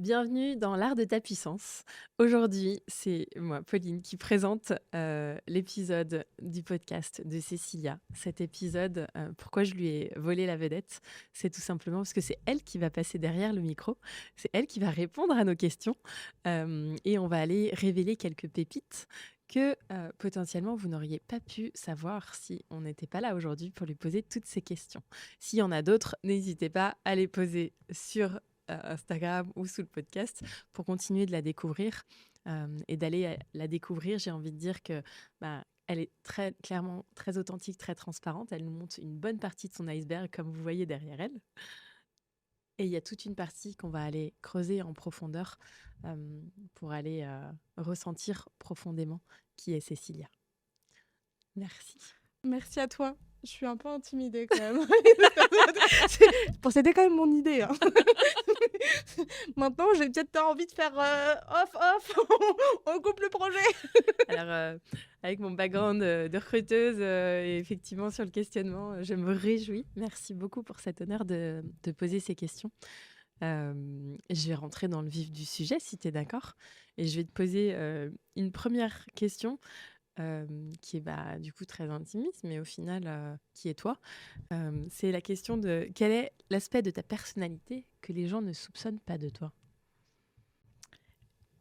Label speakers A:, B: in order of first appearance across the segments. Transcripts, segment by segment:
A: Bienvenue dans l'art de ta puissance. Aujourd'hui, c'est moi, Pauline, qui présente l'épisode du podcast de Cécilia. Cet épisode, pourquoi je lui ai volé la vedette, c'est tout simplement parce que c'est elle qui va passer derrière le micro, c'est elle qui va répondre à nos questions et on va aller révéler quelques pépites que potentiellement vous n'auriez pas pu savoir si on n'était pas là aujourd'hui pour lui poser toutes ces questions. S'il y en a d'autres, n'hésitez pas à les poser sur Instagram ou sous le podcast pour continuer de la découvrir et d'aller la découvrir. J'ai envie de dire que elle est très clairement très authentique, très transparente. Elle nous montre une bonne partie de son iceberg, comme vous voyez derrière elle. Et il y a toute une partie qu'on va aller creuser en profondeur pour aller ressentir profondément qui est Cécilia. Merci.
B: Merci à toi. Je suis un peu intimidée quand même. Bon, c'était quand même mon idée. Hein. Maintenant, j'ai peut-être envie de faire off. On coupe le projet.
A: Alors, avec mon background de recruteuse et effectivement sur le questionnement, je me réjouis. Merci beaucoup pour cet honneur de poser ces questions. Je vais rentrer dans le vif du sujet si tu es d'accord. Et je vais te poser une première question qui est du coup très intimiste, mais au final, qui est toi. C'est la question de quel est l'aspect de ta personnalité que les gens ne soupçonnent pas de toi?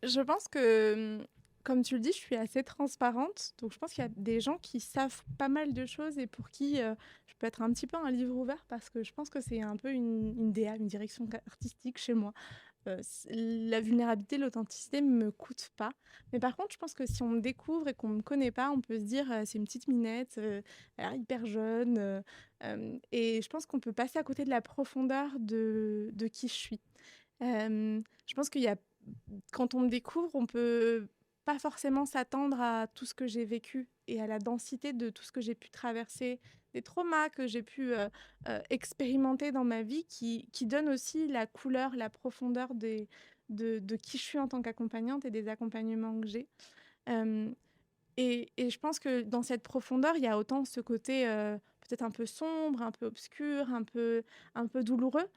B: Je pense que, comme tu le dis, je suis assez transparente. Donc, je pense qu'il y a des gens qui savent pas mal de choses et pour qui je peux être un petit peu un livre ouvert parce que je pense que c'est un peu une DA, une direction artistique chez moi. La vulnérabilité, l'authenticité me coûte pas. Mais par contre, je pense que si on me découvre et qu'on me connaît pas, on peut se dire c'est une petite minette, elle a l'air hyper jeune. Et je pense qu'on peut passer à côté de la profondeur de qui je suis. Je pense qu'il y a quand on me découvre, on peut pas forcément s'attendre à tout ce que j'ai vécu et à la densité de tout ce que j'ai pu traverser, des traumas que j'ai pu expérimenter dans ma vie qui donnent aussi la couleur, la profondeur de qui je suis en tant qu'accompagnante et des accompagnements que j'ai. Euh, et je pense que dans cette profondeur, il y a autant ce côté peut-être un peu sombre, un peu obscur, un peu douloureux,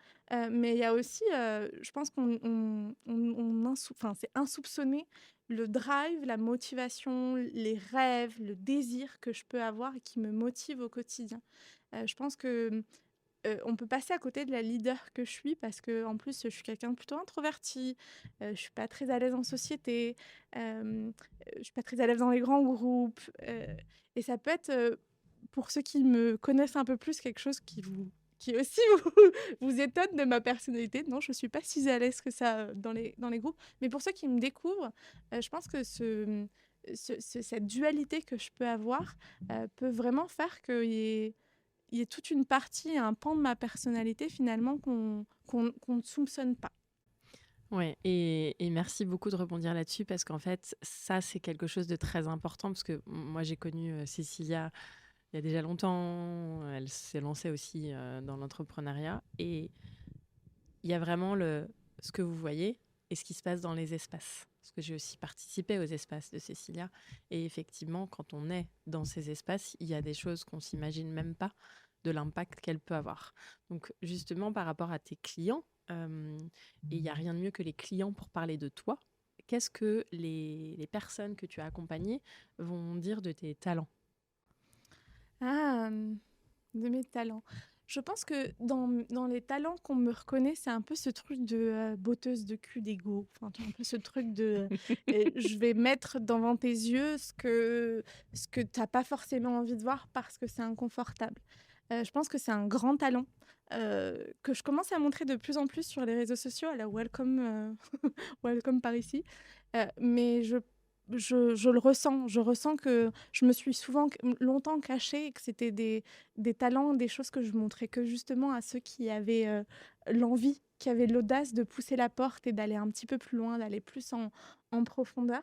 B: mais il y a aussi, je pense enfin, c'est insoupçonné le drive, la motivation, les rêves, le désir que je peux avoir et qui me motive au quotidien. Je pense que on peut passer à côté de la leader que je suis parce que en plus, je suis quelqu'un de plutôt introverti, je suis pas très à l'aise en société, je suis pas très à l'aise dans les grands groupes, et ça peut être, pour ceux qui me connaissent un peu plus, quelque chose qui aussi vous étonne de ma personnalité. Non, je suis pas si à l'aise que ça, dans les groupes. Mais pour ceux qui me découvrent, je pense que cette dualité que je peux avoir, peut vraiment faire qu'il y ait toute une partie, un pan de ma personnalité finalement qu'on ne soupçonne pas.
A: Ouais, et merci beaucoup de rebondir là-dessus parce qu'en fait, ça, c'est quelque chose de très important parce que moi, j'ai connu Cécilia il y a déjà longtemps. Elle s'est lancée aussi dans l'entrepreneuriat et il y a vraiment ce que vous voyez et ce qui se passe dans les espaces. Parce que j'ai aussi participé aux espaces de Cécilia. Et effectivement, quand on est dans ces espaces, il y a des choses qu'on s'imagine même pas de l'impact qu'elle peut avoir. Donc justement, par rapport à tes clients, et il n'y a rien de mieux que les clients pour parler de toi, qu'est-ce que les personnes que tu as accompagnées vont dire de tes talents?
B: Ah, de mes talents. Je pense que dans les talents qu'on me reconnaît, c'est un peu ce truc de botteuse de cul d'ego. Enfin, tu vois, un peu ce truc de je vais mettre devant tes yeux ce que tu n'as pas forcément envie de voir parce que c'est inconfortable. Je pense que c'est un grand talent que je commence à montrer de plus en plus sur les réseaux sociaux. Alors, welcome par ici. Mais je le ressens. Je ressens que je me suis longtemps cachée et que c'était des talents, des choses que je montrais que justement à ceux qui avaient l'envie, qui avaient l'audace de pousser la porte et d'aller un petit peu plus loin, d'aller plus en profondeur.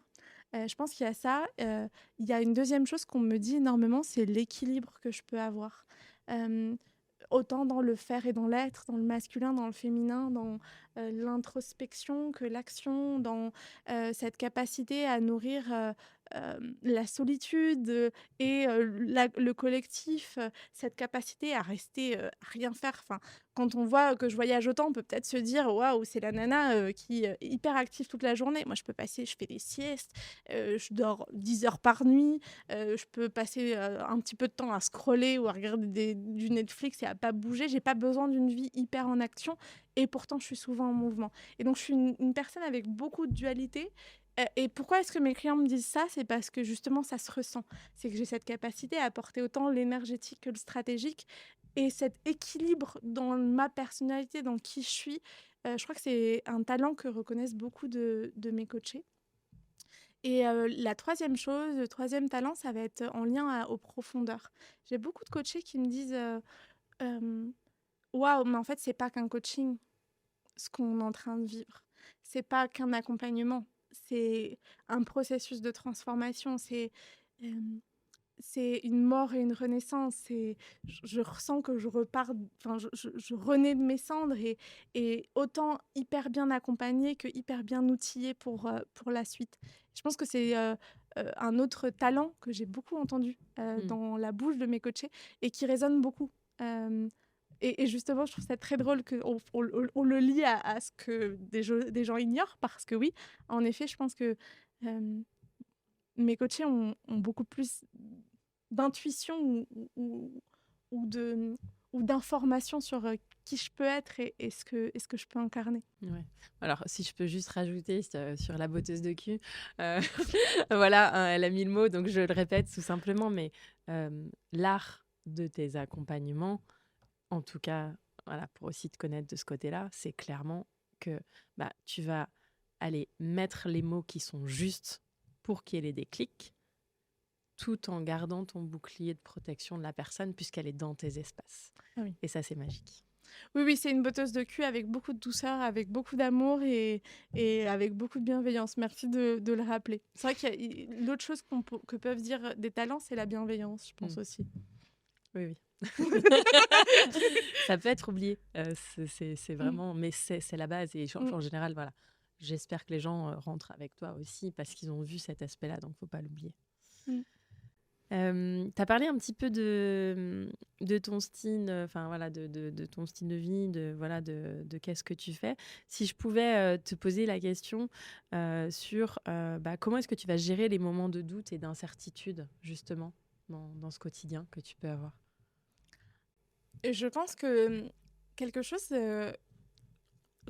B: Je pense qu'il y a ça. Il y a une deuxième chose qu'on me dit énormément, c'est l'équilibre que je peux avoir. Euh, Autant dans le faire et dans l'être, dans le masculin, dans le féminin, dans l'introspection que l'action, dans cette capacité à nourrir la solitude et le collectif, cette capacité à rester, à rien faire. Enfin, quand on voit que je voyage autant, on peut peut-être se dire: «Waouh, c'est la nana, qui est hyper active toute la journée». Moi, je fais des siestes, je dors 10 heures par nuit, je peux passer, un petit peu de temps à scroller ou à regarder du Netflix et à pas bouger. J'ai pas besoin d'une vie hyper en action et pourtant je suis souvent en mouvement et donc je suis une personne avec beaucoup de dualité. Et pourquoi est-ce que mes clients me disent ça? C'est parce que justement ça se ressent. C'est que j'ai cette capacité à apporter autant l'énergétique que le stratégique et cet équilibre dans ma personnalité, dans qui je suis. Je crois que c'est un talent que reconnaissent beaucoup de mes coachés. Et la troisième chose, le troisième talent, ça va être en lien aux profondeurs. J'ai beaucoup de coachés qui me disent waouh, mais en fait, c'est pas qu'un coaching, ce qu'on est en train de vivre. C'est pas qu'un accompagnement. C'est un processus de transformation. Euh, c'est une mort et une renaissance. Je ressens que je repars, enfin, je renais de mes cendres et autant hyper bien accompagnée que hyper bien outillée pour la suite. Je pense que c'est un autre talent que j'ai beaucoup entendu
A: Mmh.
B: dans la bouche de mes coachés et qui résonne beaucoup. Euh, et justement, je trouve ça très drôle qu'on le lie à ce que des gens ignorent, parce que oui, en effet, je pense que euh, mes coachés ont beaucoup plus d'intuition ou de ou d'informations sur qui je peux être et ce que je peux incarner.
A: Ouais. Alors, si je peux juste rajouter sur la botteuse de cul, euh, voilà, hein, elle a mis le mot, donc je le répète tout simplement, mais l'art de tes accompagnements, en tout cas, voilà, pour aussi te connaître de ce côté-là, c'est clairement que bah, tu vas aller mettre les mots qui sont justes pour qu'il y ait les déclics, tout en gardant ton bouclier de protection de la personne puisqu'elle est dans tes espaces.
B: Ah oui.
A: Et ça, c'est magique.
B: Oui, oui, c'est une botteuse de cul avec beaucoup de douceur, avec beaucoup d'amour et avec beaucoup de bienveillance. Merci de le rappeler. C'est vrai qu'il y a l'autre chose que peuvent dire des talents, c'est la bienveillance, je pense
A: Mm.
B: aussi.
A: Oui, oui. Ça peut être oublié. C'est
B: Mm.
A: vraiment, mais c'est la base. Et
B: Mm.
A: en général, voilà. J'espère que les gens rentrent avec toi aussi parce qu'ils ont vu cet aspect-là, donc faut pas l'oublier.
B: Mm.
A: Tu as parlé un petit peu de ton style, enfin voilà, de ton style de vie, voilà, de qu'est-ce que tu fais. Si je pouvais te poser la question sur bah, comment est-ce que tu vas gérer les moments de doute et d'incertitude, justement, dans ce quotidien que tu peux avoir.
B: Et je pense que quelque chose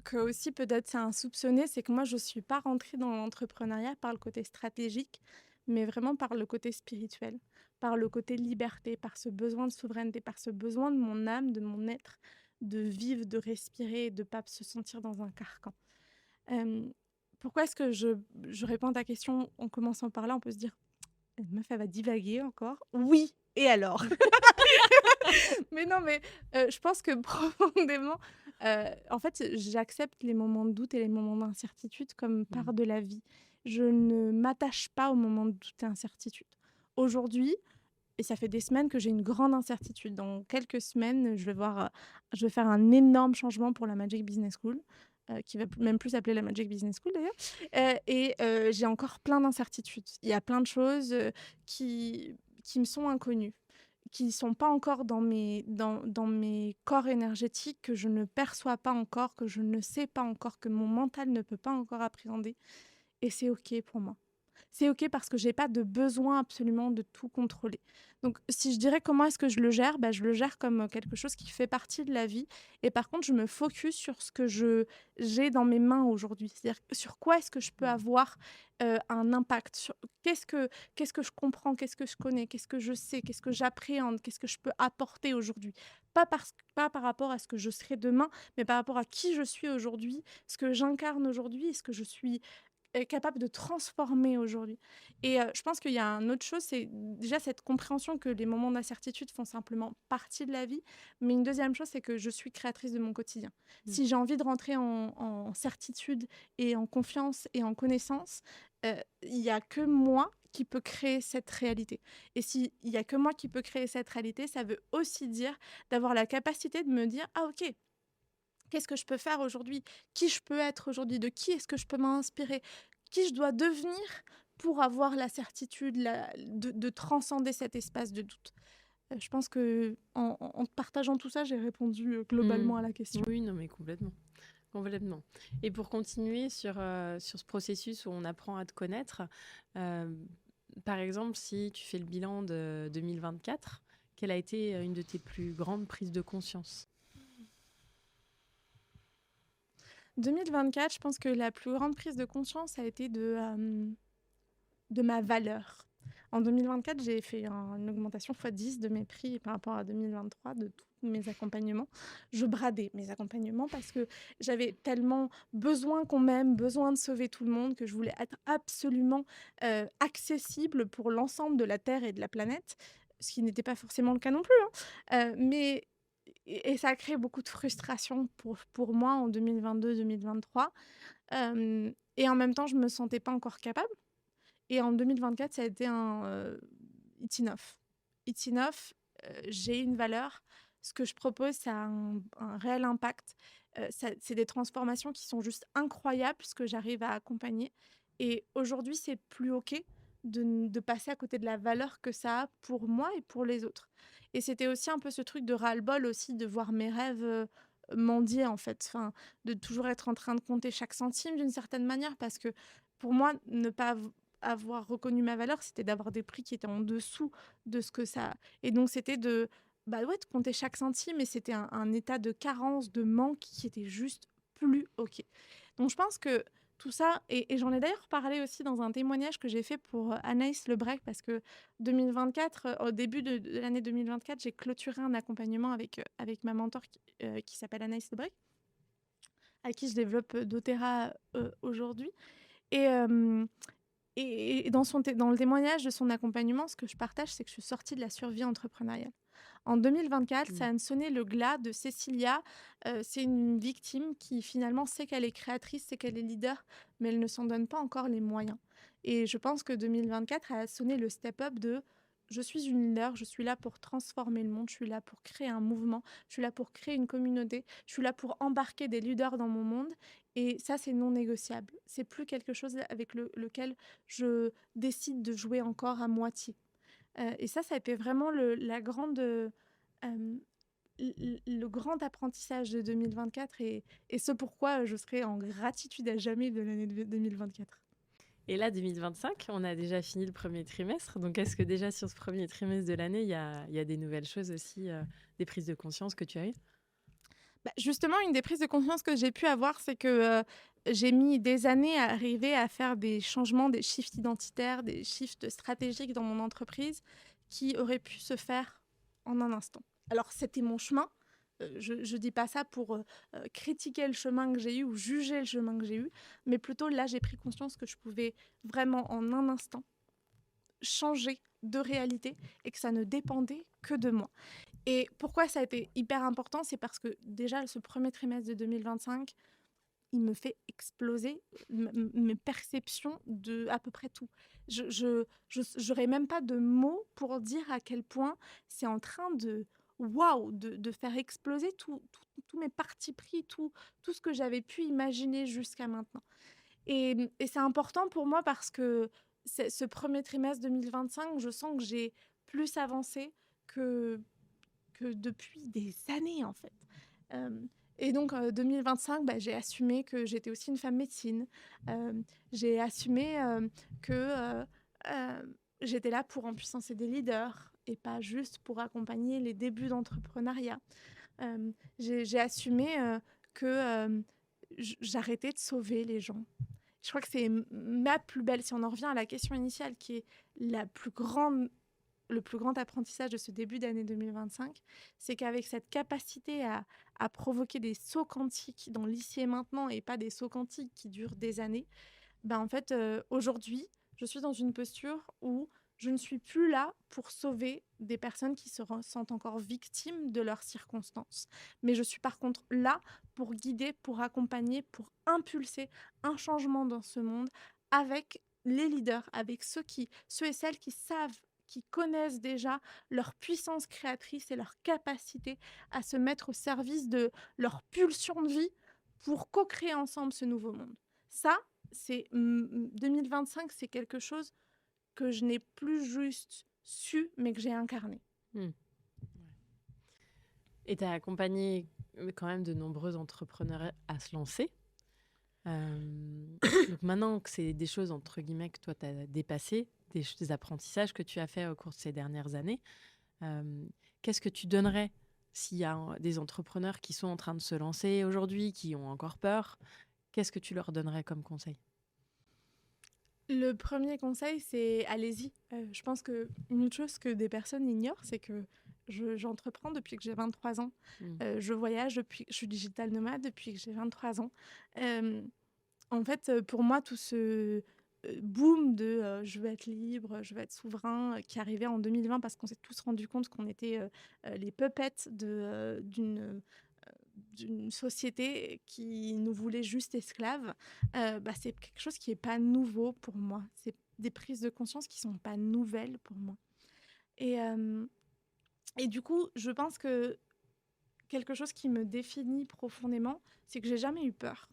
B: que aussi peut-être c'est insoupçonné, c'est que moi je suis pas rentrée dans l'entrepreneuriat par le côté stratégique, mais vraiment par le côté spirituel, par le côté liberté, par ce besoin de souveraineté, par ce besoin de mon âme, de mon être, de vivre, de respirer, et de pas se sentir dans un carcan. Euh, Pourquoi est-ce que je réponds à ta question en commençant par là? On peut se dire, meuf, elle va divaguer encore. Oui, et alors? Mais non, mais je pense que profondément, en fait, j'accepte les moments de doute et les moments d'incertitude comme
A: Mm.
B: part de la vie. Je ne m'attache pas aux moments de doute et incertitude. Aujourd'hui, et ça fait des semaines que j'ai une grande incertitude. Dans quelques semaines, je vais faire un énorme changement pour la Magic Business School, qui va même plus s'appeler la Magic Business School d'ailleurs. Et j'ai encore plein d'incertitudes. Il y a plein de choses qui me sont inconnues, qui ne sont pas encore dans mes corps énergétiques, que je ne perçois pas encore, que je ne sais pas encore, que mon mental ne peut pas encore appréhender. Et c'est OK pour moi. C'est OK parce que j'ai pas de besoin absolument de tout contrôler. Donc, si je dirais comment est-ce que je le gère, bah, je le gère comme quelque chose qui fait partie de la vie. Et par contre, je me focus sur ce que j'ai dans mes mains aujourd'hui. C'est-à-dire sur quoi est-ce que je peux avoir un impact. Qu'est-ce que je comprends, qu'est-ce que je connais, qu'est-ce que je sais, qu'est-ce que j'appréhende, qu'est-ce que je peux apporter aujourd'hui. Pas par rapport à ce que je serai demain, mais par rapport à qui je suis aujourd'hui, ce que j'incarne aujourd'hui, ce que je suis est capable de transformer aujourd'hui. Et je pense qu'il y a une autre chose, c'est déjà cette compréhension que les moments d'incertitude font simplement partie de la vie. Mais une deuxième chose, c'est que je suis créatrice de mon quotidien.
A: Mm.
B: Si j'ai envie de rentrer en certitude et en confiance et en connaissance, il n'y a que moi qui peut créer cette réalité. Et s'il n'y a que moi qui peut créer cette réalité, ça veut aussi dire d'avoir la capacité de me dire, ah ok, qu'est-ce que je peux faire aujourd'hui? Qui je peux être aujourd'hui? De qui est-ce que je peux m'inspirer? Qui je dois devenir pour avoir la certitude de transcender cet espace de doute. Je pense que en te partageant tout ça, j'ai répondu
A: Mmh.
B: globalement à la question.
A: Oui, non, mais complètement. Complètement. Et pour continuer sur ce processus où on apprend à te connaître, euh, par exemple, si tu fais le bilan de 2024, quelle a été une de tes plus grandes prises de conscience?
B: 2024, je pense que la plus grande prise de conscience a été de ma valeur. En 2024, j'ai fait une augmentation x10 de mes prix par rapport à 2023, de tous mes accompagnements. Je bradais mes accompagnements parce que j'avais tellement besoin qu'on m'aime, besoin de sauver tout le monde, que je voulais être absolument accessible pour l'ensemble de la Terre et de la planète, ce qui n'était pas forcément le cas non plus, hein. Et ça a créé beaucoup de frustration pour moi en 2022-2023. Et en même temps, je me sentais pas encore capable. Et en 2024, ça a été it's enough. It's enough, j'ai une valeur. Ce que je propose, ça a un réel impact. C'est des transformations qui sont juste incroyables, ce que j'arrive à accompagner. Et aujourd'hui, c'est plus OK de passer à côté de la valeur que ça a pour moi et pour les autres. Et c'était aussi un peu ce truc de ras-le-bol aussi, de voir mes rêves mendier, en fait. Enfin, de toujours être en train de compter chaque centime d'une certaine manière, parce que pour moi, ne pas avoir reconnu ma valeur, c'était d'avoir des prix qui étaient en dessous de ce que ça. Et donc, c'était bah ouais, de compter chaque centime, et c'était un état de carence, de manque qui était juste plus OK. Donc, je pense que tout ça, et j'en ai d'ailleurs parlé aussi dans un témoignage que j'ai fait pour Anaïs Lebrec, parce que 2024, au début de l'année 2024, j'ai clôturé un accompagnement avec ma mentor qui s'appelle Anaïs Lebrec, à qui je développe doTERRA aujourd'hui. Et, et dans le témoignage de son accompagnement, ce que je partage, c'est que je suis sortie de la survie entrepreneuriale. En 2024, ça
A: Mm.
B: a sonné le glas de Cécilia. C'est une victime qui finalement sait qu'elle est créatrice, sait qu'elle est leader, mais elle ne s'en donne pas encore les moyens. Et je pense que 2024 a sonné le step-up de je suis une leader, je suis là pour transformer le monde, je suis là pour créer un mouvement, je suis là pour créer une communauté, je suis là pour embarquer des leaders dans mon monde. Et ça, c'est non négociable. C'est plus quelque chose avec lequel je décide de jouer encore à moitié. Et ça a été vraiment le grand apprentissage de 2024, et ce pourquoi je serai en gratitude à jamais de l'année 2024.
A: Et là, 2025, on a déjà fini le premier trimestre. Donc, est-ce que déjà sur ce premier trimestre de l'année, il y a des nouvelles choses aussi, des prises de conscience que tu as eues?
B: Bah, justement, une des prises de conscience que j'ai pu avoir, c'est que j'ai mis des années à arriver à faire des changements, des shifts identitaires, des shifts stratégiques dans mon entreprise qui auraient pu se faire en un instant. Alors, c'était mon chemin. Je ne dis pas ça pour critiquer le chemin que j'ai eu ou juger le chemin que j'ai eu, mais plutôt là, j'ai pris conscience que je pouvais vraiment en un instant changer de réalité et que ça ne dépendait que de moi. Et pourquoi ça a été hyper important, c'est parce que déjà, ce premier trimestre de 2025, il me fait exploser mes perceptions de à peu près tout. J'aurais même pas de mots pour dire à quel point c'est en train de waouh, de faire exploser tous mes partis pris, tout ce que j'avais pu imaginer jusqu'à maintenant. Et c'est important pour moi parce que ce premier trimestre 2025, je sens que j'ai plus avancé que depuis des années, en fait. Et donc, 2025, bah, j'ai assumé que j'étais aussi une femme médecine. J'ai assumé que j'étais là pour empuissancer des leaders et pas juste pour accompagner les débuts d'entrepreneuriat. J'ai assumé que j'arrêtais de sauver les gens. Je crois que c'est ma plus belle, si on en revient à la question initiale, qui est la plus grande le plus grand apprentissage de ce début d'année 2025, c'est qu'avec cette capacité à provoquer des sauts quantiques dans l'ici et maintenant, et pas des sauts quantiques qui durent des années, ben en fait, aujourd'hui, je suis dans une posture où je ne suis plus là pour sauver des personnes qui se sentent encore victimes de leurs circonstances. Mais je suis par contre là pour guider, pour accompagner, pour impulser un changement dans ce monde avec les leaders, avec ceux et celles qui savent, qui connaissent déjà leur puissance créatrice et leur capacité à se mettre au service de leur pulsion de vie pour co-créer ensemble ce nouveau monde. Ça, 2025, c'est quelque chose que je n'ai plus juste su, mais que j'ai incarné.
A: Hmm. Et tu as accompagné quand même de nombreux entrepreneurs à se lancer. Donc maintenant que c'est des choses, entre guillemets, que toi, tu as dépassées, des apprentissages que tu as faits au cours de ces dernières années, qu'est-ce que tu donnerais s'il y a des entrepreneurs qui sont en train de se lancer aujourd'hui, qui ont encore peur? Qu'est-ce que tu leur donnerais comme conseil?
B: Le premier conseil, c'est allez-y. Je pense qu'une autre chose que des personnes ignorent, c'est que j'entreprends depuis que j'ai 23 ans.
A: Mm.
B: Je voyage depuis, je suis digital nomade depuis que j'ai 23 ans. En fait, pour moi, tout ce boom de je veux être libre, je veux être souverain, qui arrivait en 2020 parce qu'on s'est tous rendu compte qu'on était les puppets d'une société qui nous voulait juste esclaves, c'est quelque chose qui n'est pas nouveau pour moi. C'est des prises de conscience qui ne sont pas nouvelles pour moi. Et du coup, je pense que quelque chose qui me définit profondément, c'est que j'ai jamais eu peur.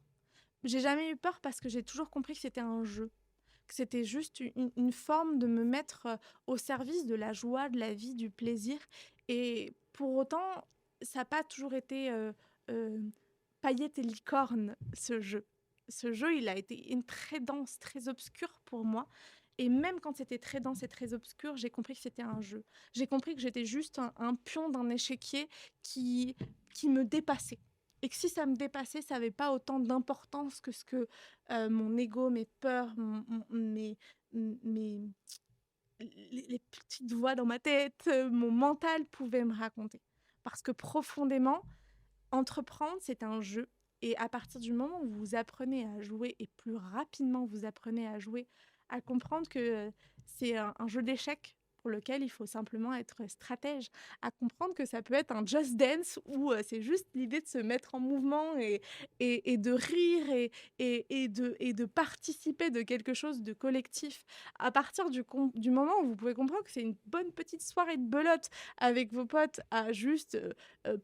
B: J'ai jamais eu peur parce que j'ai toujours compris que c'était un jeu, que c'était juste une forme de me mettre au service de la joie, de la vie, du plaisir. Et pour autant, ça n'a pas toujours été euh, paillettes et licornes, ce jeu. Ce jeu, il a été très dense, très obscur pour moi. Et même quand c'était très dense et très obscur, j'ai compris que c'était un jeu. J'ai compris que j'étais juste un pion d'un échiquier qui me dépassait. Et que si ça me dépassait, ça n'avait pas autant d'importance que ce que mon ego, mes peurs, mes, les petites voix dans ma tête, mon mental pouvaient me raconter. Parce que profondément, entreprendre, c'est un jeu. Et à partir du moment où vous apprenez à jouer, et plus rapidement vous apprenez à jouer, à comprendre que c'est un jeu d'échecs pour lequel il faut simplement être stratège, à comprendre que ça peut être un just dance où c'est juste l'idée de se mettre en mouvement et de rire et de participer de quelque chose de collectif. À partir du moment où vous pouvez comprendre que c'est une bonne petite soirée de belote avec vos potes à juste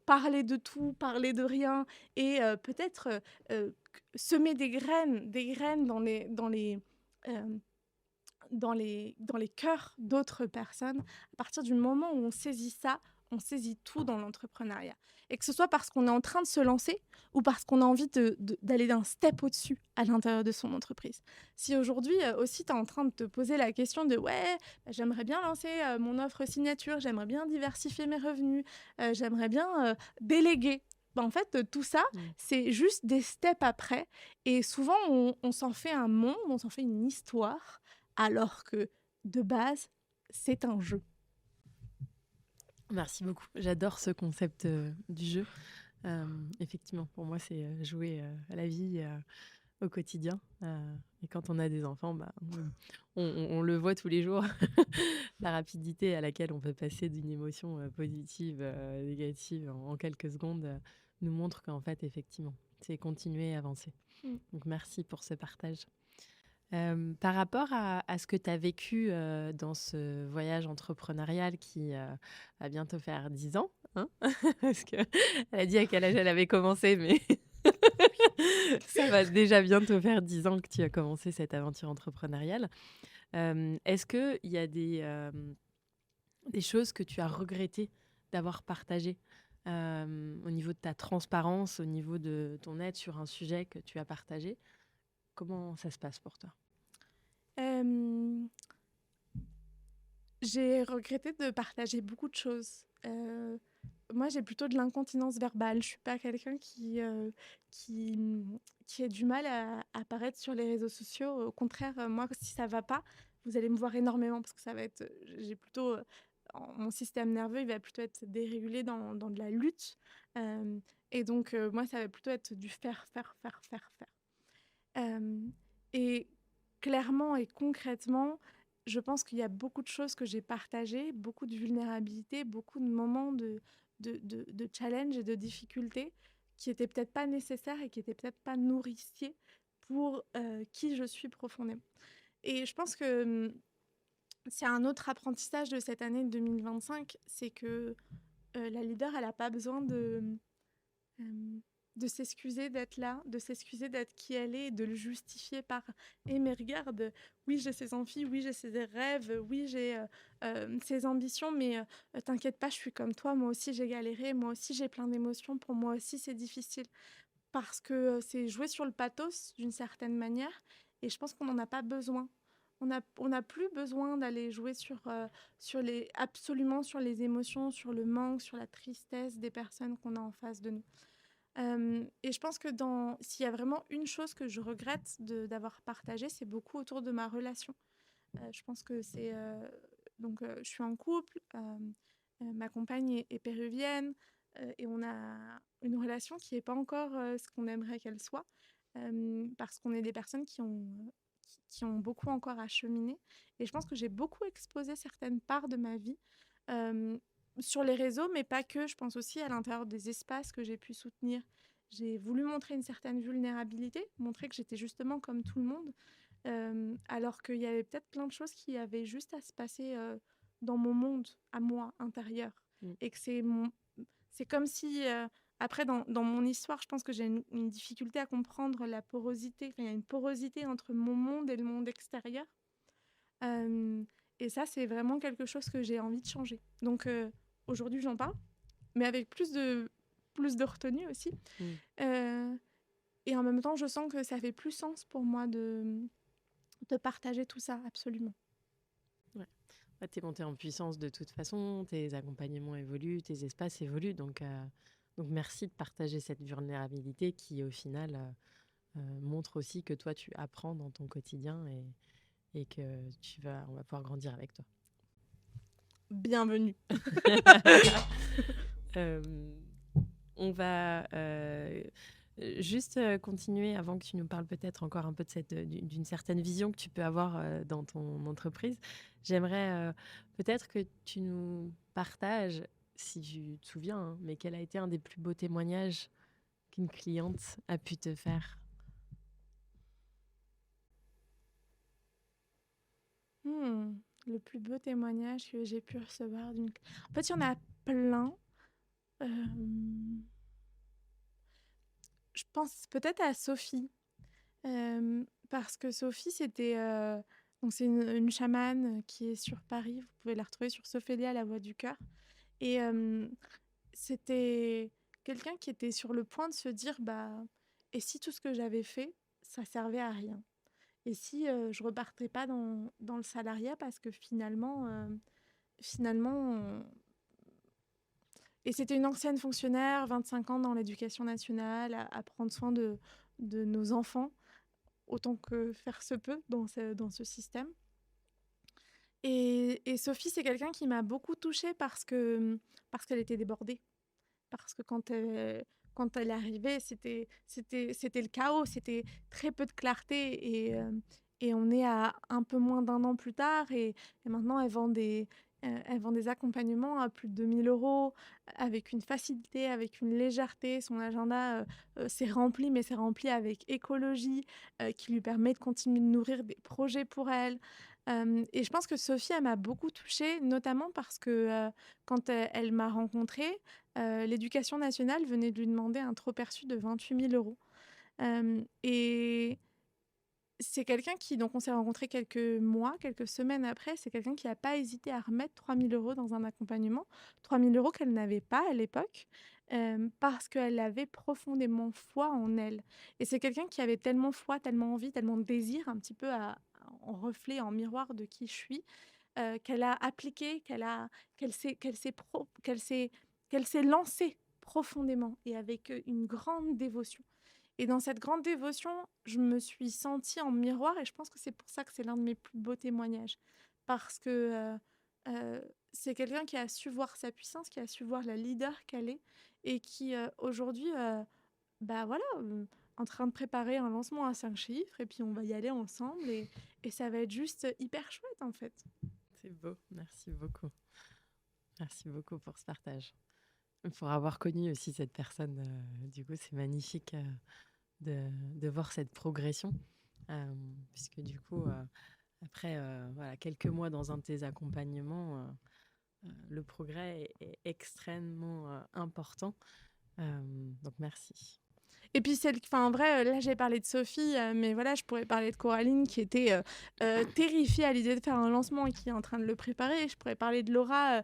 B: parler de tout, parler de rien et peut-être semer des graines euh, dans les cœurs d'autres personnes. À partir du moment où on saisit ça, on saisit tout dans l'entrepreneuriat. Et que ce soit parce qu'on est en train de se lancer ou parce qu'on a envie d'aller d'un step au-dessus à l'intérieur de son entreprise. Si aujourd'hui aussi tu es en train de te poser la question de ouais, j'aimerais bien lancer mon offre signature, j'aimerais bien diversifier mes revenus, j'aimerais bien déléguer. En fait, tout ça, c'est juste des steps après. Et souvent, on s'en fait un monde, on s'en fait une histoire alors que de base, c'est un jeu.
A: Merci beaucoup. J'adore ce concept du jeu. Effectivement, pour moi, c'est jouer à la vie au quotidien. Et quand on a des enfants, on le voit tous les jours. La rapidité à laquelle on peut passer d'une émotion positive, négative en quelques secondes nous montre qu'en fait, effectivement, c'est continuer et avancer. Donc, merci pour ce partage. Par rapport à ce que tu as vécu dans ce voyage entrepreneurial qui va bientôt faire 10 ans, hein parce qu'elle a dit à quel âge elle avait commencé, mais ça va déjà bientôt faire 10 ans que tu as commencé cette aventure entrepreneuriale. Est-ce qu'il y a des choses que tu as regrettées d'avoir partagées au niveau de ta transparence, au niveau de ton aide sur un sujet que tu as partagé? Comment ça se passe pour toi?
B: J'ai regretté de partager beaucoup de choses. Moi, j'ai plutôt de l'incontinence verbale. Je suis pas quelqu'un qui a du mal à apparaître sur les réseaux sociaux. Au contraire, moi, si ça va pas, vous allez me voir énormément parce que ça va être. J'ai plutôt mon système nerveux, il va plutôt être dérégulé dans de la lutte. Et donc, moi, ça va plutôt être du faire. Et clairement et concrètement, je pense qu'il y a beaucoup de choses que j'ai partagées, beaucoup de vulnérabilité, beaucoup de moments de challenge et de difficultés qui étaient peut-être pas nécessaires et qui étaient peut-être pas nourriciers pour qui je suis profondément. Et je pense que c'est un autre apprentissage de cette année 2025, c'est que la leader, elle n'a pas besoin de de s'excuser d'être là, de s'excuser d'être qui elle est, de le justifier par «Eh mais regarde, oui j'ai ces envies, oui j'ai ces rêves, oui j'ai, ces ambitions, mais t'inquiète pas, je suis comme toi, moi aussi j'ai galéré, moi aussi j'ai plein d'émotions, pour moi aussi c'est difficile». Parce que, c'est jouer sur le pathos d'une certaine manière et je pense qu'on n'en a pas besoin. On n'a plus besoin d'aller jouer sur les absolument sur les émotions, sur le manque, sur la tristesse des personnes qu'on a en face de nous. Et je pense que s'il y a vraiment une chose que je regrette d'avoir partagée, c'est beaucoup autour de ma relation. Je pense que je suis en couple, ma compagne est péruvienne, et on a une relation qui est pas encore, ce qu'on aimerait qu'elle soit, parce qu'on est des personnes qui ont beaucoup encore à cheminer et je pense que j'ai beaucoup exposé certaines parts de ma vie, hem, sur les réseaux, mais pas que. Je pense aussi à l'intérieur des espaces que j'ai pu soutenir. J'ai voulu montrer une certaine vulnérabilité, montrer que j'étais justement comme tout le monde, alors qu'il y avait peut-être plein de choses qui avaient juste à se passer, dans mon monde, à moi, intérieur
A: Mmh.
B: et que c'est comme si, après dans mon histoire, je pense que j'ai une difficulté à comprendre la porosité. Enfin, il y a une porosité entre mon monde et le monde extérieur, hem et ça, c'est vraiment quelque chose que j'ai envie de changer. Donc aujourd'hui, j'en parle, mais avec plus de retenue aussi,
A: Mmh.
B: heu et en même temps, je sens que ça fait plus sens pour moi de partager tout ça, absolument.
A: Ouais. Bah, tu es montée en puissance de toute façon, tes accompagnements évoluent, tes espaces évoluent, donc merci de partager cette vulnérabilité qui, au final, montre aussi que toi, tu apprends dans ton quotidien et que on va pouvoir grandir avec toi.
B: Bienvenue.
A: Hem, on va, juste, continuer avant que tu nous parles peut-être encore un peu de d'une certaine vision que tu peux avoir, dans ton entreprise. J'aimerais, peut-être que tu nous partages, si tu te souviens, hein, mais quel a été un des plus beaux témoignages qu'une cliente a pu te faire?
B: Mmh, le plus beau témoignage que j'ai pu recevoir d'une en fait, il y en a plein. Hem, je pense peut-être à Sophie, parce que Sophie, donc c'est une chamane qui est sur Paris. Vous pouvez la retrouver sur Sophélia, la voix du cœur et c'était quelqu'un qui était sur le point de se dire: «Bah, et si tout ce que j'avais fait, ça servait à rien? Et si, je repartais pas dans le salariat parce que finalement, et c'était une ancienne fonctionnaire, 25 ans dans l'éducation nationale, à prendre soin de nos enfants, autant que faire se peut dans ce système. Et Sophie, c'est quelqu'un qui m'a beaucoup touchée parce qu'elle était débordée. Parce que quand elle arrivait, c'était le chaos, c'était très peu de clarté et on est à un peu moins d'un an plus tard et maintenant elle vend des accompagnements à plus de 2 000 € avec une facilité, avec une légèreté. Son agenda, s'est rempli, mais c'est rempli avec écologie, qui lui permet de continuer de nourrir des projets pour elle. Et je pense que Sophie, elle m'a beaucoup touchée, notamment parce que, quand elle m'a rencontrée, l'éducation nationale venait de lui demander un trop perçu de 28 000 €. Et c'est quelqu'un qui donc on s'est rencontrés quelques mois, quelques semaines après, c'est quelqu'un qui a pas hésité à remettre 3 000 € dans un accompagnement. 3 000 € qu'elle n'avait pas à l'époque, parce qu'elle avait profondément foi en elle. Et c'est quelqu'un qui avait tellement foi, tellement envie, tellement de désir, un petit peu en reflet, en miroir de qui je suis, qu'elle a appliqué, qu'elle s'est lancée profondément et avec, une grande dévotion. Et dans cette grande dévotion, je me suis sentie en miroir et je pense que c'est pour ça que c'est l'un de mes plus beaux témoignages. Parce que, c'est quelqu'un qui a su voir sa puissance, qui a su voir la leader qu'elle est et qui, aujourd'hui, bah, voilà, en train de préparer un lancement à 5 chiffres et puis on va y aller ensemble et ça va être juste hyper chouette, en fait.
A: C'est beau, merci beaucoup. Merci beaucoup pour ce partage. Pour avoir connu aussi cette personne, du coup, c'est magnifique, de voir cette progression, puisque du coup, après, voilà, quelques mois dans un de tes accompagnements, le progrès est extrêmement, important, donc merci.
B: Et puis, en vrai, là, j'ai parlé de Sophie, mais voilà, je pourrais parler de Coraline qui était terrifiée à l'idée de faire un lancement et qui est en train de le préparer. Je pourrais parler de Laura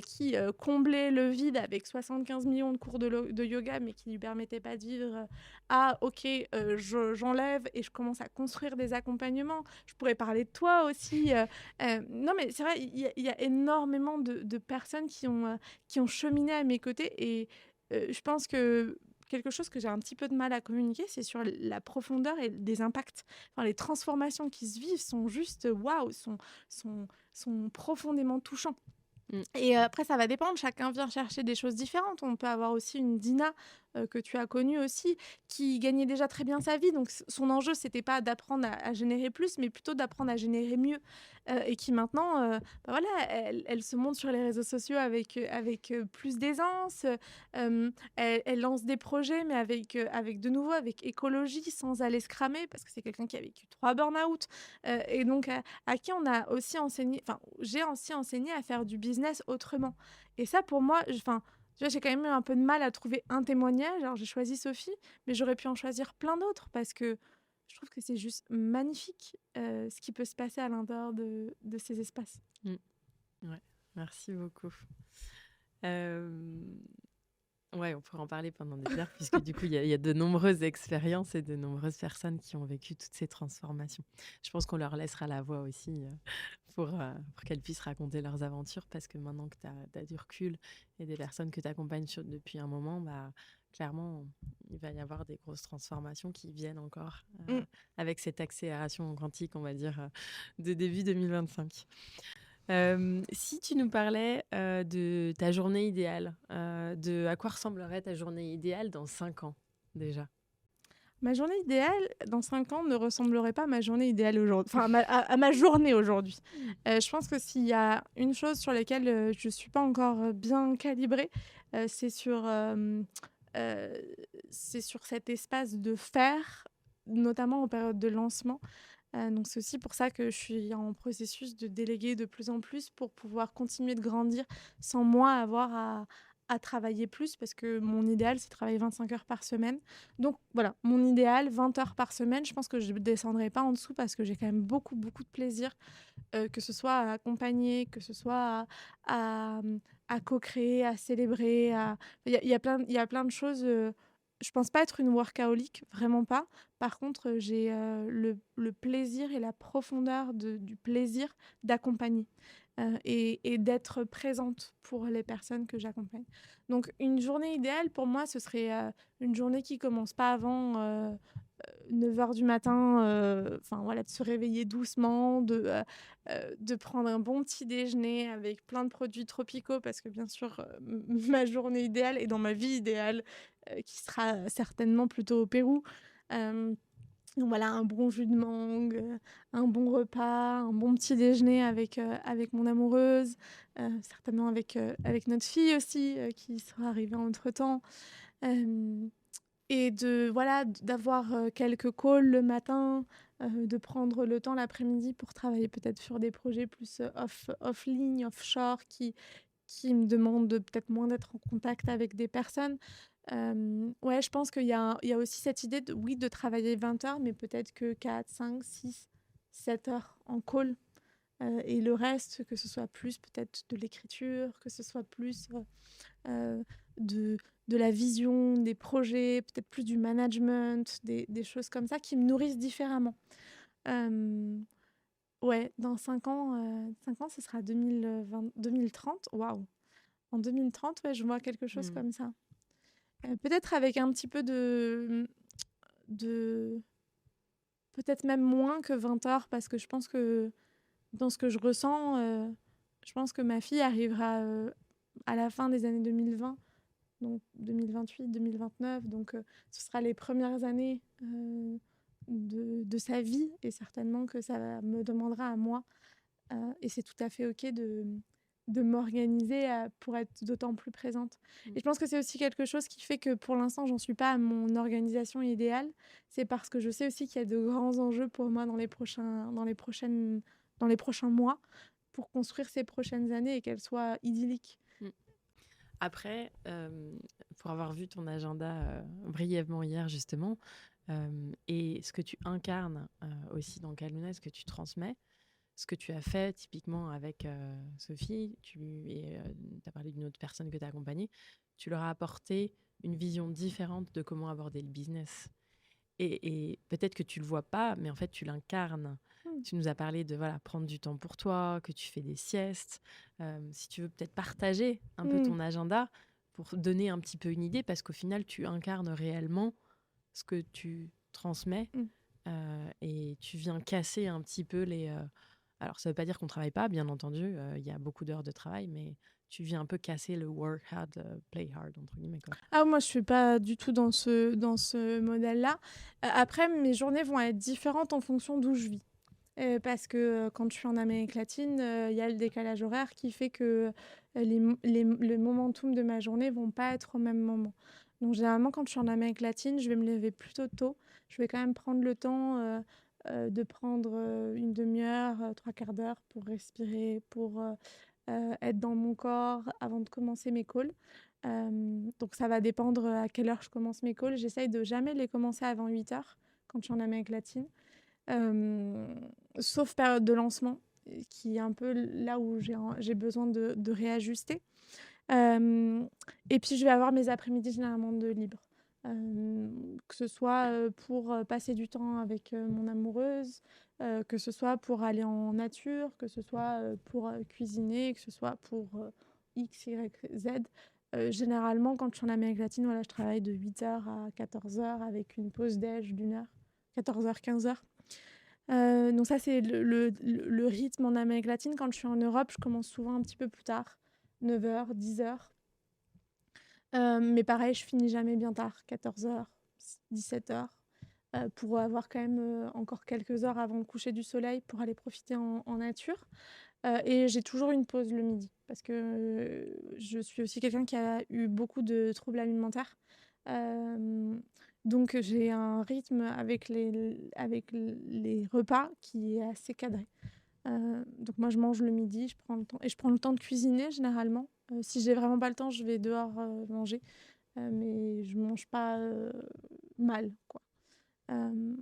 B: qui comblait le vide avec 75 millions de cours de yoga, mais qui ne lui permettaient pas de vivre. Ok, j'enlève et je commence à construire des accompagnements. Je pourrais parler de toi aussi. Non, mais c'est vrai, il y a énormément de personnes qui ont cheminé à mes côtés et je pense que quelque chose que j'ai un petit peu de mal à communiquer, c'est sur la profondeur et des impacts. Enfin, les transformations qui se vivent sont juste waouh, sont profondément touchants.
A: Mm.
B: Et après, ça va dépendre. Chacun vient chercher des choses différentes. On peut avoir aussi une Dina que tu as connue aussi, qui gagnait déjà très bien sa vie. Donc, son enjeu, c'était pas d'apprendre à générer plus, mais plutôt d'apprendre à générer mieux. Et qui maintenant, voilà, elle se montre sur les réseaux sociaux avec plus d'aisance. Elle lance des projets, mais avec de nouveau, avec écologie, sans aller se cramer, parce que c'est quelqu'un qui a vécu 3 burn-out. Et donc, à qui on a aussi enseigné, enfin, j'ai aussi enseigné à faire du business autrement. Et ça, pour moi, enfin, tu vois, j'ai quand même eu un peu de mal à trouver un témoignage. Alors, j'ai choisi Sophie, mais j'aurais pu en choisir plein d'autres parce que je trouve que c'est juste magnifique ce qui peut se passer à l'intérieur de ces espaces.
A: Ouais, merci beaucoup. Ouais, on pourrait en parler pendant des heures, puisque du coup, il y a de nombreuses expériences et de nombreuses personnes qui ont vécu toutes ces transformations. Je pense qu'on leur laissera la voix aussi pour qu'elles puissent raconter leurs aventures, parce que maintenant que tu as du recul et des personnes que tu accompagnes depuis un moment, bah, clairement, il va y avoir des grosses transformations qui viennent encore avec cette accélération quantique, on va dire, de début 2025. Si tu nous parlais de ta journée idéale, de à quoi ressemblerait ta journée idéale dans 5 ans déjà?
B: Ma journée idéale, dans 5 ans, ne ressemblerait pas à ma journée idéale aujourd'hui. Enfin, à ma journée aujourd'hui. Je pense que s'il y a une chose sur laquelle je ne suis pas encore bien calibrée, c'est euh, c'est sur cet espace de faire, notamment en période de lancement. Donc c'est aussi pour ça que je suis en processus de déléguer de plus en plus pour pouvoir continuer de grandir sans moi avoir à travailler plus parce que mon idéal c'est de travailler 25 heures par semaine. Donc voilà, mon idéal 20 heures par semaine, je pense que je ne descendrai pas en dessous parce que j'ai quand même beaucoup beaucoup de plaisir, que ce soit à accompagner, que ce soit à, à co-créer, à célébrer, il y a plein de choses. Je pense pas être une workaholic, vraiment pas. Par contre, j'ai le plaisir et la profondeur du plaisir d'accompagner et d'être présente pour les personnes que j'accompagne. Donc, une journée idéale, pour moi, ce serait une journée qui commence pas avant 9 heures du matin, enfin voilà, de se réveiller doucement, de prendre un bon petit déjeuner avec plein de produits tropicaux, parce que bien sûr, ma journée idéale est dans ma vie idéale, qui sera certainement plutôt au Pérou. Donc voilà, un bon jus de mangue, un bon repas, un bon petit déjeuner avec mon amoureuse, certainement avec notre fille aussi, qui sera arrivée entre-temps. Euh, et d'avoir quelques calls le matin, de prendre le temps l'après-midi pour travailler peut-être sur des projets plus off-ligne, offshore, qui me demandent peut-être moins d'être en contact avec des personnes. Ouais, je pense il y a aussi cette idée oui, de travailler 20 heures, mais peut-être que 4, 5, 6, 7 heures en call. Et le reste, que ce soit plus peut-être de l'écriture, que ce soit plus euh, de, de la vision, des projets, peut-être plus du management, des choses comme ça qui me nourrissent différemment. Euh, ouais, dans 5 ans, ce sera 2030. Waouh! En 2030, ouais, je vois quelque chose comme ça. Peut-être avec un petit peu de... Peut-être même moins que 20 heures, parce que je pense que dans ce que je ressens, je pense que ma fille arrivera à la fin des années 2020, donc 2028, 2029. Donc ce sera les premières années de sa vie, et certainement que ça me demandera à moi. Et c'est tout à fait OK de m'organiser pour être d'autant plus présente. Et je pense que c'est aussi quelque chose qui fait que pour l'instant, j'en suis pas à mon organisation idéale. C'est parce que je sais aussi qu'il y a de grands enjeux pour moi dans les prochains mois pour construire ces prochaines années et qu'elles soient idylliques.
A: Après, pour avoir vu ton agenda brièvement hier, justement, et ce que tu incarnes aussi dans Kaluna, ce que tu transmets, ce que tu as fait typiquement avec Sophie, tu as parlé d'une autre personne que tu as accompagnée, tu leur as apporté une vision différente de comment aborder le business. Et peut-être que tu le vois pas, mais en fait, tu l'incarnes.
B: Mmh.
A: Tu nous as parlé de voilà, prendre du temps pour toi, que tu fais des siestes. Si tu veux peut-être partager un peu
B: Mmh.
A: ton agenda pour donner un petit peu une idée, parce qu'au final, tu incarnes réellement ce que tu transmets
B: Mmh.
A: et tu viens casser un petit peu les... Alors, ça ne veut pas dire qu'on ne travaille pas, bien entendu. Il y a beaucoup d'heures de travail, mais tu viens un peu casser le work hard, play hard, entre guillemets, quoi.
B: Ah, moi, je suis pas du tout dans ce modèle-là. Après, mes journées vont être différentes en fonction d'où je vis. Parce que quand je suis en Amérique latine, il y a le décalage horaire qui fait que le momentum de ma journée vont pas être au même moment. Donc, généralement, quand je suis en Amérique latine, je vais me lever plutôt tôt. Je vais quand même prendre le temps de prendre une demi-heure, trois quarts d'heure pour respirer, pour être dans mon corps avant de commencer mes calls. Donc ça va dépendre à quelle heure je commence mes calls. J'essaye de jamais les commencer avant 8 heures quand je suis en Amérique latine. Euh, Sauf période de lancement, qui est un peu là où j'ai besoin de réajuster. Euh, et puis je vais avoir mes après-midi généralement de libre. Que ce soit pour passer du temps avec mon amoureuse, que ce soit pour aller en nature, que ce soit pour cuisiner, que ce soit pour X, Y, Z. Généralement, quand je suis en Amérique latine, voilà, je travaille de 8 heures à 14 heures avec une pause déj d'une heure, 14 heures, 15 heures. Donc ça, c'est le rythme en Amérique latine. Quand je suis en Europe, je commence souvent un petit peu plus tard, 9 heures, 10 heures. Mais pareil, je finis jamais bien tard, 14 heures, 17 heures, pour avoir quand même encore quelques heures avant le coucher du soleil pour aller profiter en nature. Et j'ai toujours une pause le midi parce que je suis aussi quelqu'un qui a eu beaucoup de troubles alimentaires. Euh, donc j'ai un rythme avec les repas qui est assez cadré. Donc moi je mange le midi, je prends le temps et je prends le temps de cuisiner généralement. Si j'ai vraiment pas le temps, je vais dehors manger, mais je mange pas mal, quoi.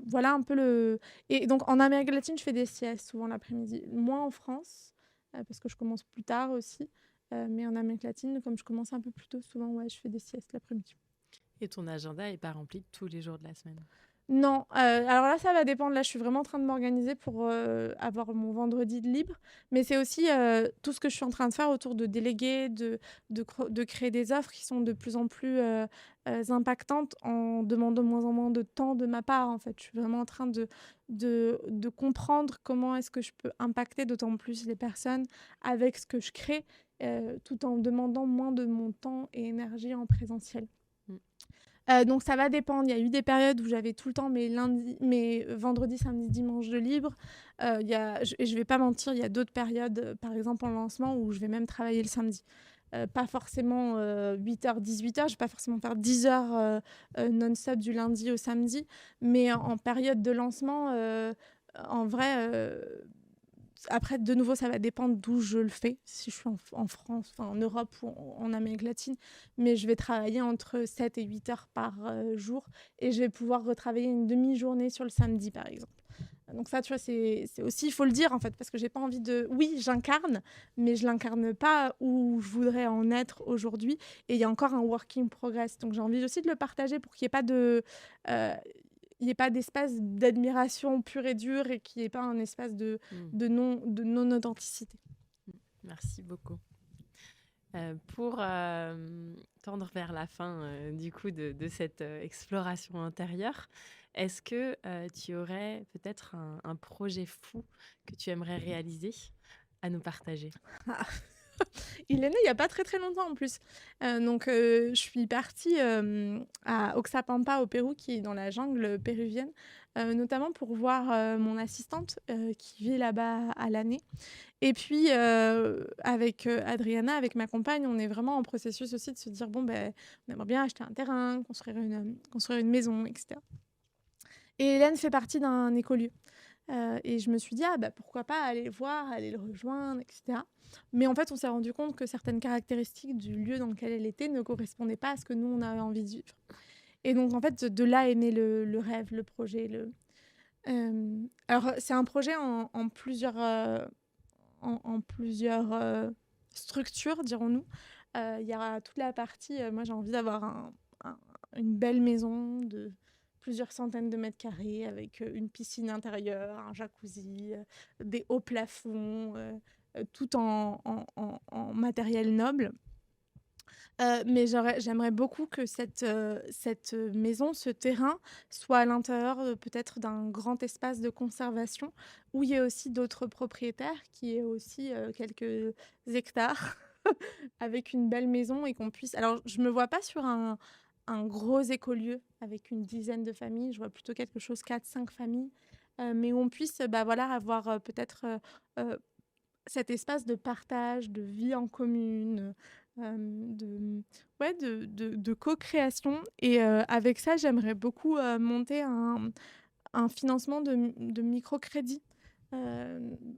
B: Voilà un peu le. Et donc en Amérique latine, je fais des siestes souvent l'après-midi. Moins en France, parce que je commence plus tard aussi. Mais en Amérique latine, comme je commence un peu plus tôt, souvent, ouais, je fais des siestes l'après-midi.
A: Et ton agenda n'est pas rempli tous les jours de la semaine.
B: Non, alors là, ça va dépendre. Là, je suis vraiment en train de m'organiser pour avoir mon vendredi de libre. Mais c'est aussi tout ce que je suis en train de faire autour de déléguer, de créer des offres qui sont de plus en plus impactantes en demandant de moins en moins de temps de ma part. En fait, je suis vraiment en train de comprendre comment est-ce que je peux impacter d'autant plus les personnes avec ce que je crée, tout en demandant moins de mon temps et énergie en présentiel.
A: Mm.
B: Donc ça va dépendre. Il y a eu des périodes où j'avais tout le temps mes vendredis, samedis, dimanches de libre. Et je vais pas mentir, il y a d'autres périodes, par exemple en lancement, où je vais même travailler le samedi. Pas forcément 8h, 18h, je vais pas forcément faire 10 heures non-stop du lundi au samedi, mais en période de lancement, en vrai, après, de nouveau, ça va dépendre d'où je le fais, si je suis en France, en Europe ou en Amérique latine. Mais je vais travailler entre 7 et 8 heures par jour et je vais pouvoir retravailler une demi-journée sur le samedi, par exemple. Donc ça, tu vois, c'est aussi, il faut le dire, en fait, parce que j'ai pas envie de... Oui, j'incarne, mais je l'incarne pas où je voudrais en être aujourd'hui. Et il y a encore un work in progress. Donc j'ai envie aussi de le partager pour qu'il n'y ait pas de... il n'y ait pas d'espace d'admiration pure et dure et qu'il n'y ait pas un espace de non-authenticité.
A: Merci beaucoup. Pour tendre vers la fin du coup de cette exploration intérieure, est-ce que tu aurais peut-être un projet fou que tu aimerais réaliser à nous partager?
B: Il est né il n'y a pas très très longtemps en plus. Donc je suis partie à Oxapampa au Pérou, qui est dans la jungle péruvienne, notamment pour voir mon assistante qui vit là-bas à l'année. Et puis avec Adriana, avec ma compagne, on est vraiment en processus aussi de se dire, bon, ben, on aimerait bien acheter un terrain, construire une maison, etc. Et Hélène fait partie d'un écolieu. Et je me suis dit: «Ah bah, pourquoi pas aller le voir, aller le rejoindre et cetera». Mais en fait, on s'est rendu compte que certaines caractéristiques du lieu dans lequel elle était ne correspondaient pas à ce que nous, on avait envie de vivre. Et donc en fait, de là est né le rêve, le projet, alors, c'est un projet en plusieurs, plusieurs, structures, dirons-nous. Il y aura toute la partie, moi j'ai envie d'avoir un une belle maison de plusieurs centaines de mètres carrés avec, une piscine intérieure, un jacuzzi, des hauts plafonds, tout en matériel noble. Mais j'aimerais beaucoup que cette maison, ce terrain, soit à l'intérieur, peut-être d'un grand espace de conservation où il y ait aussi d'autres propriétaires, qui aient aussi, quelques hectares avec une belle maison et qu'on puisse alors je me vois pas sur un gros écolieu avec une dizaine de familles, je vois plutôt quelque chose 4 5 familles, mais où on puisse, bah, voilà, avoir, peut-être, cet espace de partage, de vie en commune, de ouais, de co-création et avec ça, j'aimerais beaucoup, monter un financement de microcrédit,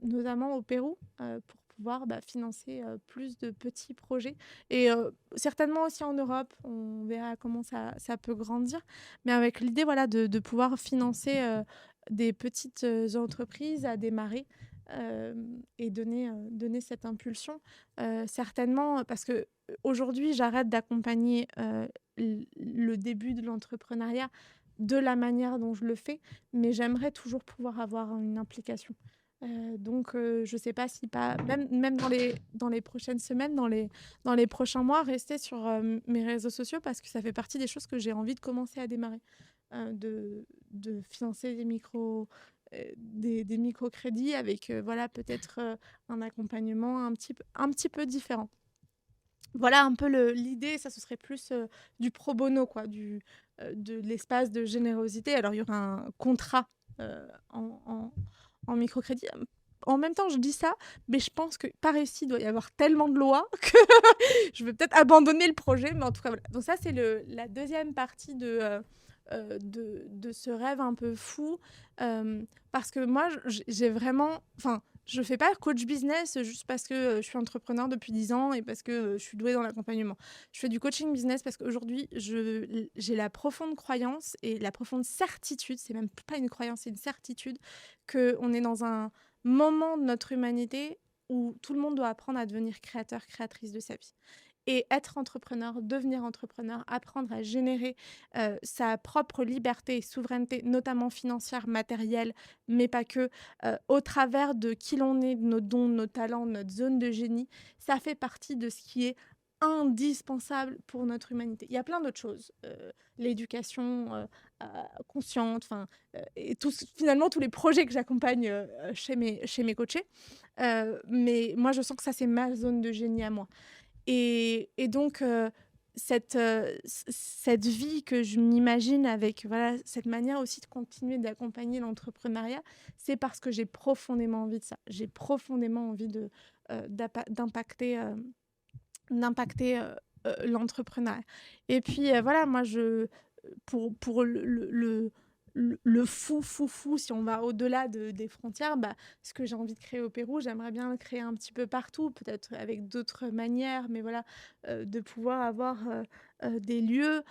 B: notamment au Pérou, pour pouvoir, bah, financer, plus de petits projets et certainement aussi en Europe. On verra comment ça peut grandir, mais avec l'idée, voilà, de pouvoir financer, des petites, entreprises à démarrer, et donner cette impulsion. Certainement, parce qu'aujourd'hui, j'arrête d'accompagner, le début de l'entrepreneuriat de la manière dont je le fais, mais j'aimerais toujours pouvoir avoir une implication. Donc je sais pas si pas même dans les prochaines semaines, dans les prochains mois, rester sur, mes réseaux sociaux parce que ça fait partie des choses que j'ai envie de commencer à démarrer. De financer des microcrédits avec, voilà, peut-être, un accompagnement un petit peu différent. Voilà un peu l'idée, ça ce serait plus, du pro bono quoi, de l'espace de générosité. Alors il y aura un contrat, en microcrédit. En même temps, je dis ça, mais je pense que par ici, il doit y avoir tellement de lois que je vais peut-être abandonner le projet, mais en tout cas, voilà. Donc ça, c'est la deuxième partie de ce rêve un peu fou, parce que moi, j'ai vraiment enfin, je fais pas coach business juste parce que, je suis entrepreneur depuis 10 ans et parce que, je suis douée dans l'accompagnement. Je fais du coaching business parce qu'aujourd'hui, j'ai la profonde croyance et la profonde certitude, c'est même pas une croyance, c'est une certitude, qu'on est dans un moment de notre humanité où tout le monde doit apprendre à devenir créateur, créatrice de sa vie. Et être entrepreneur, devenir entrepreneur, apprendre à générer, sa propre liberté et souveraineté, notamment financière, matérielle, mais pas que, au travers de qui l'on est, de nos dons, de nos talents, de notre zone de génie, ça fait partie de ce qui est indispensable pour notre humanité. Il y a plein d'autres choses, l'éducation, consciente, enfin, et finalement tous les projets que j'accompagne, chez mes coachés, mais moi je sens que ça c'est ma zone de génie à moi. Et donc, cette vie que je m'imagine avec, voilà, cette manière aussi de continuer d'accompagner l'entrepreneuriat, c'est parce que j'ai profondément envie de ça. J'ai profondément envie d'impacter, l'entrepreneuriat. Et puis, voilà, moi, pour le fou, fou, fou, si on va au-delà des frontières, bah, ce que j'ai envie de créer au Pérou, j'aimerais bien le créer un petit peu partout, peut-être avec d'autres manières, mais voilà, de pouvoir avoir, des lieux,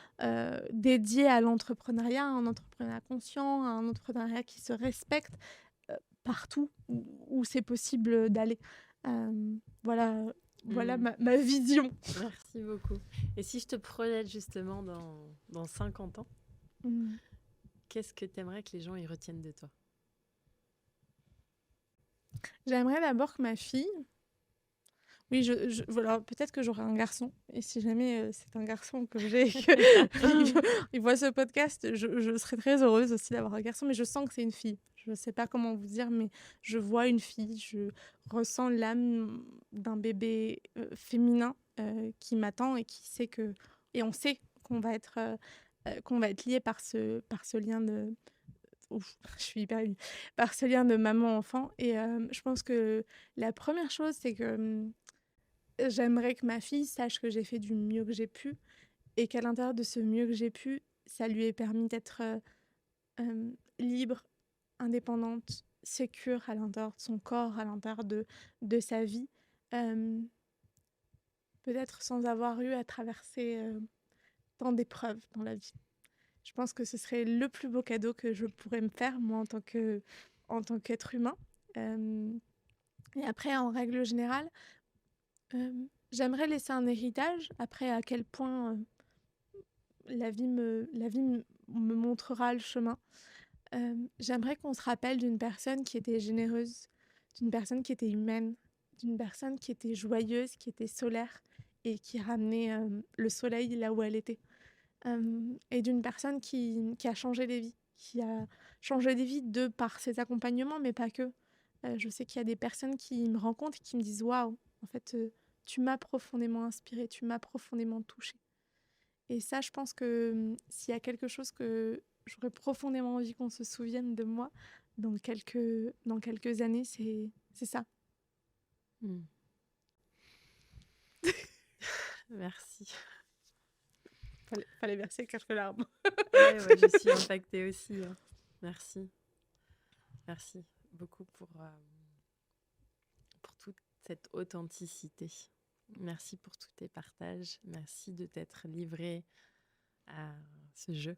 B: dédiés à l'entrepreneuriat, un entrepreneuriat conscient, un entrepreneuriat qui se respecte, partout où c'est possible d'aller. Voilà, voilà
A: Mmh.
B: ma vision.
A: Merci beaucoup. Et si je te projette justement dans 50 ans,
B: Mmh.
A: qu'est-ce que tu aimerais que les gens y retiennent de toi?
B: J'aimerais d'abord que ma fille oui, voilà, peut-être que j'aurai un garçon et si jamais, c'est un garçon que j'ai il voit ce podcast, je serais très heureuse aussi d'avoir un garçon, mais je sens que c'est une fille. Je ne sais pas comment vous dire, mais je vois une fille, je ressens l'âme d'un bébé, féminin, qui m'attend et qui sait que et on sait qu'on va être liés par ce lien de ouf, je suis hyper émue, par ce lien de maman-enfant et je pense que la première chose, c'est que, j'aimerais que ma fille sache que j'ai fait du mieux que j'ai pu et qu'à l'intérieur de ce mieux que j'ai pu, ça lui ait permis d'être, libre, indépendante, sécure à l'intérieur de son corps, à l'intérieur de sa vie, euh, peut-être sans avoir eu à traverser tant d'épreuves dans la vie. Je pense que ce serait le plus beau cadeau que je pourrais me faire, moi, en tant qu'être humain. Euh, et après, en règle générale, j'aimerais laisser un héritage. Après, à quel point la vie me montrera le chemin. J'aimerais qu'on se rappelle d'une personne qui était généreuse, d'une personne qui était humaine, d'une personne qui était joyeuse, qui était solaire et qui ramenait le soleil là où elle était. Et d'une personne qui a changé des vies, qui a changé des vies de par ses accompagnements, mais pas que. Je sais qu'il y a des personnes qui me rencontrent et qui me disent waouh, en fait, tu m'as profondément inspirée, tu m'as profondément touchée. Et ça, je pense que s'il y a quelque chose que j'aurais profondément envie qu'on se souvienne de moi dans quelques années, c'est ça.
A: Mm. Merci.
B: Fallait verser quelques larmes.
A: Ouais, je suis impactée aussi. Merci. Merci beaucoup pour toute cette authenticité. Merci pour tous tes partages. Merci de t'être livrée à ce jeu,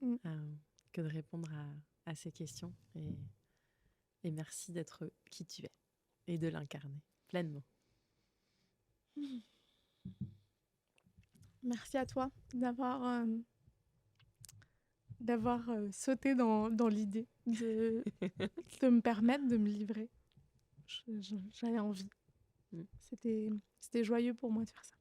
A: que de répondre à ces questions. Et merci d'être qui tu es et de l'incarner pleinement.
B: Merci à toi d'avoir sauté dans l'idée de me permettre de me livrer. J'avais envie. C'était joyeux pour moi de faire ça.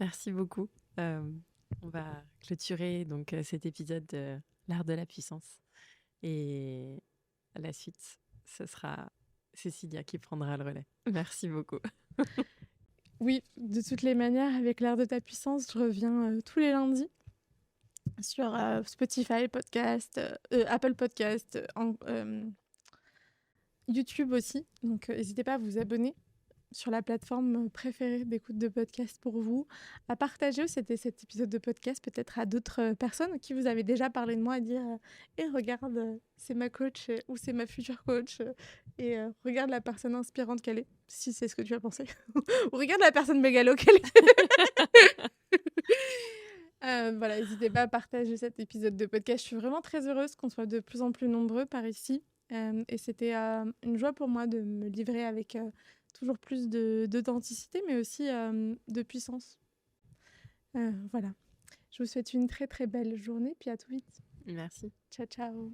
A: Merci beaucoup. On va clôturer donc cet épisode de l'art de la puissance. Et à la suite, ce sera Cécilia qui prendra le relais. Merci beaucoup.
B: Oui, de toutes les manières, avec l'art de ta puissance, je reviens tous les lundis sur Spotify, podcast, Apple Podcast, YouTube aussi. Donc, n'hésitez pas à vous abonner sur la plateforme préférée d'écoute de podcast pour vous, à partager cet épisode de podcast peut-être à d'autres personnes à qui vous avez déjà parlé de moi, à dire regarde, c'est ma coach ou c'est ma future coach et regarde la personne inspirante qu'elle est, si c'est ce que tu as pensé, ou regarde la personne mégalo qu'elle est. Voilà, n'hésitez pas à partager cet épisode de podcast. Je suis vraiment très heureuse qu'on soit de plus en plus nombreux par ici. Et c'était une joie pour moi de me livrer avec toujours plus d'authenticité, mais aussi de puissance. Voilà. Je vous souhaite une très très belle journée, puis à tout vite.
A: Merci.
B: Ciao, ciao.